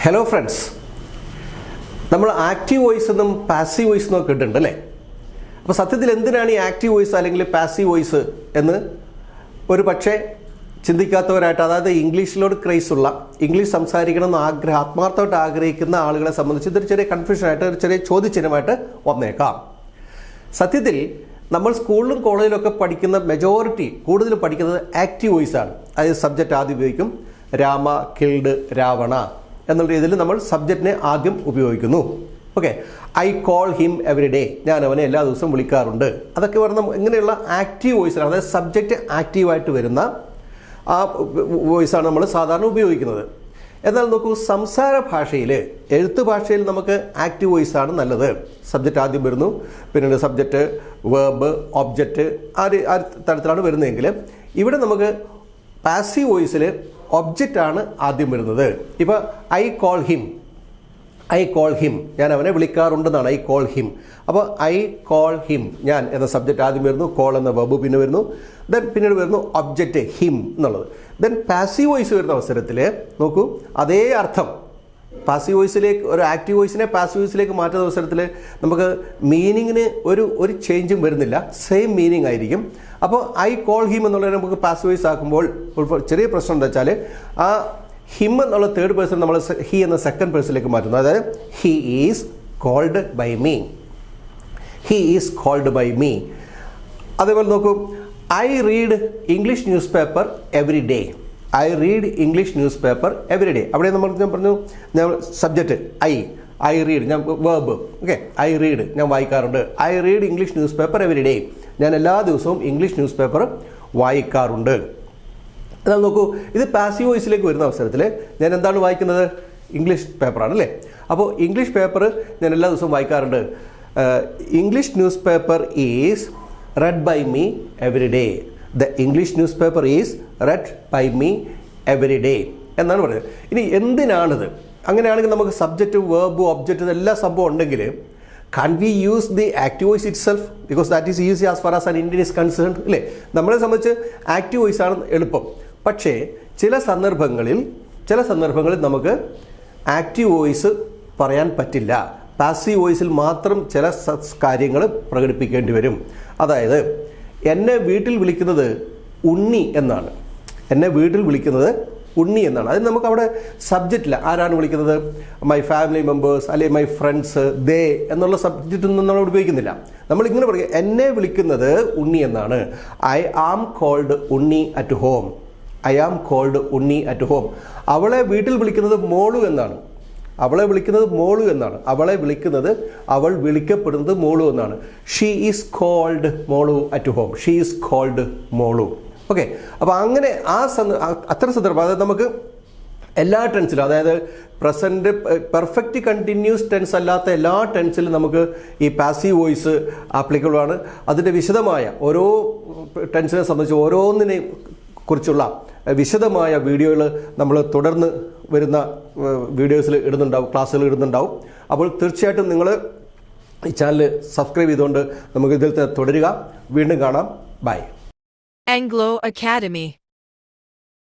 Hello friends, നമ്മൾ active voice എന്നും passive voice എന്നൊക്കെ കേട്ടിട്ടുണ്ട് അല്ലേ? അപ്പോൾ സത്യത്തിൽ എന്തിനാണ് ഈ ആക്റ്റീവ് വോയിസ് അല്ലെങ്കിൽ പാസീവ് വോയിസ് എന്ന് ഒരു പക്ഷേ ചിന്തിക്കാത്തവരായിട്ട്, അതായത് ഇംഗ്ലീഷിലോട് ക്രേസുള്ള, ഇംഗ്ലീഷ് സംസാരിക്കണം എന്ന് ആത്മാർത്ഥമായിട്ട് ആഗ്രഹിക്കുന്ന ആളുകളെ സംബന്ധിച്ച് ഇതൊരു ചെറിയ കൺഫ്യൂഷനായിട്ട്, ഒരു ചെറിയ ചോദ്യചിഹ്നമായിട്ട് വന്നേക്കാം. സത്യത്തിൽ നമ്മൾ സ്കൂളിലും കോളേജിലൊക്കെ പഠിക്കുന്ന മെജോറിറ്റി കൂടുതൽ പഠിക്കുന്നത് ആക്റ്റീവ് വോയിസ് ആണ്. അതായത് സബ്ജക്റ്റ് ആദ്യം ഉപയോഗിക്കും. രാമ കിൽഡ് രാവണ എന്നുള്ള രീതിയിൽ നമ്മൾ സബ്ജക്റ്റിനെ ആദ്യം ഉപയോഗിക്കുന്നു. Okay, I call him every day, ഞാൻ അവനെ എല്ലാ ദിവസവും വിളിക്കാറുണ്ട്. അതൊക്കെ പറഞ്ഞ ഇങ്ങനെയുള്ള ആക്റ്റീവ് വോയിസാണ്, അതായത് സബ്ജക്റ്റ് ആക്റ്റീവായിട്ട് വരുന്ന ആ വോയിസാണ് നമ്മൾ സാധാരണ ഉപയോഗിക്കുന്നത്. എന്നാൽ നോക്കൂ, സംസാര ഭാഷയിൽ, എഴുത്ത് ഭാഷയിൽ നമുക്ക് ആക്റ്റീവ് വോയിസാണ് നല്ലത്. സബ്ജക്റ്റ് ആദ്യം വരുന്നു, പിന്നീട് സബ്ജക്റ്റ്, വേർബ്, ഒബ്ജക്റ്റ്, ആ തരത്തിലാണ് വരുന്നതെങ്കിൽ ഇവിടെ നമുക്ക് പാസീവ് വോയിസിൽ ഒബ്ജക്റ്റാണ് ആദ്യം വരുന്നത്. ഇപ്പോൾ ഐ കോൾ ഹിം, ഞാൻ അവനെ വിളിക്കാറുണ്ടെന്നാണ്. I call him. അപ്പോൾ ഐ കോൾ ഹിം, ഞാൻ എന്ന സബ്ജക്റ്റ് ആദ്യം വരുന്നു, കോൾ എന്ന വെർബ് പിന്നെ വരുന്നു, ദെൻ പിന്നീട് വരുന്നു ഒബ്ജക്റ്റ് ഹിം എന്നുള്ളത്. ദെൻ പാസീവ് വോയിസ് വരുന്ന അവസരത്തിൽ നോക്കൂ, അതേ അർത്ഥം പാസീവ് വോയിസിലേക്ക്, ഒരു ആക്റ്റീവ് വോയിസിനെ പാസീവ് വോയിസിലേക്ക് മാറ്റുന്ന അവസരത്തിൽ നമുക്ക് മീനിങ്ങിന് ഒരു ചേഞ്ചും വരുന്നില്ല, സെയിം മീനിങ് ആയിരിക്കും. അപ്പോൾ ഐ കോൾ ഹിം എന്നുള്ളത് നമുക്ക് പാസീവ് വോയിസ് ആക്കുമ്പോൾ ചെറിയ പ്രശ്നം എന്താ വെച്ചാൽ, ആ ഹിം എന്നുള്ള തേർഡ് പേഴ്സൺ നമ്മൾ ഹി എന്ന സെക്കൻഡ് പേഴ്സണിലേക്ക് മാറ്റുന്നു. അതായത് he is called by me, he is called by me. അതേപോലെ നോക്കൂ, I read English newspaper every day, I read English newspaper every day. അവിടെ ഞാൻ പറഞ്ഞു, ഞാൻ സബ്ജക്റ്റ് ഐ റീഡ്, ഞാൻ വേർബ്, ഓക്കെ, ഐ റീഡ്, ഞാൻ വായിക്കാറുണ്ട്. I read English newspaper every day, ഞാൻ എല്ലാ ദിവസവും ഇംഗ്ലീഷ് ന്യൂസ് പേപ്പർ വായിക്കാറുണ്ട്. എന്നാൽ നോക്കൂ, ഇത് പാസീവ് വോയിസിലേക്ക് വരുന്ന അവസരത്തിൽ ഞാൻ എന്താണ് വായിക്കുന്നത്? ഇംഗ്ലീഷ് പേപ്പറാണ് അല്ലേ? അപ്പോൾ ഇംഗ്ലീഷ് പേപ്പർ ഞാൻ എല്ലാ ദിവസവും വായിക്കാറുണ്ട്. English newspaper is read by me every day. The English newspaper is read by me every day എന്നാണ് പറയുന്നത്. ഇനി എന്തിനാണിത്? അങ്ങനെയാണെങ്കിൽ നമുക്ക് സബ്ജക്റ്റ്, വേർബ്, ഒബ്ജക്റ്റ് ഇതെല്ലാം സംഭവം ഉണ്ടെങ്കിൽ can we use the active voice itself, because that is easy as far as an Indian is concerned അല്ലേ? നമ്മളെ സംബന്ധിച്ച് ആക്റ്റീവ് വോയിസ് ആണ് എളുപ്പം. പക്ഷേ ചില സന്ദർഭങ്ങളിൽ നമുക്ക് ആക്റ്റീവ് വോയിസ് പറയാൻ പറ്റില്ല. പാസീവ് വോയിസിൽ മാത്രം ചില കാര്യങ്ങൾ പ്രകടിപ്പിക്കേണ്ടി വരും. അതായത് എന്നെ വീട്ടിൽ വിളിക്കുന്നത് ഉണ്ണി എന്നാണ്, എന്നെ വീട്ടിൽ വിളിക്കുന്നത് ഉണ്ണി എന്നാണ്. അത് നമുക്ക് അവിടെ സബ്ജക്റ്റില്ല, ആരാണ് വിളിക്കുന്നത്, മൈ ഫാമിലി മെമ്പേഴ്സ് അല്ലെങ്കിൽ മൈ ഫ്രണ്ട്സ്, ദേ എന്നുള്ള സബ്ജക്റ്റൊന്നും നമ്മൾ ഉപയോഗിക്കുന്നില്ല. നമ്മളിങ്ങനെ പറയുക, എന്നെ വിളിക്കുന്നത് ഉണ്ണി എന്നാണ്. I am called Unni at home, I am called Unni at home. അവളെ വീട്ടിൽ വിളിക്കുന്നത് മോളു എന്നാണ്, അവളെ വിളിക്കുന്നത് മോളു എന്നാണ്, അവൾ വിളിക്കപ്പെടുന്നത് മോളു എന്നാണ്. She is called Molu at home, she is called Molu. Okay, അപ്പോൾ അങ്ങനെ അത്തരം സന്ദർഭം, അതായത് നമുക്ക് എല്ലാ ടെൻസിലും, അതായത് പ്രസൻറ്റ്, പെർഫെക്റ്റ് കണ്ടിന്യൂസ് ടെൻസ് അല്ലാത്ത എല്ലാ ടെൻസിലും നമുക്ക് ഈ പാസീവ് വോയിസ് ആപ്ലിക്കബിൾ ആണ്. അതിൻ്റെ വിശദമായ ഓരോ ടെൻസിനെ സംബന്ധിച്ച് ഓരോന്നിനെ കുറിച്ചുള്ള വിശദമായ വീഡിയോകൾ നമ്മൾ തുടർന്ന് വരുന്ന വീഡിയോസിൽ ഇടുന്നുണ്ടാവും, ക്ലാസ്സുകൾ ഇടുന്നുണ്ടാവും. അപ്പോൾ തീർച്ചയായിട്ടും നിങ്ങൾ ഈ ചാനൽ സബ്സ്ക്രൈബ് ചെയ്തുകൊണ്ട് നമുക്ക് ഇതിൽ തുടരുക. വീണ്ടും കാണാം. ബൈ. Anglo Academy.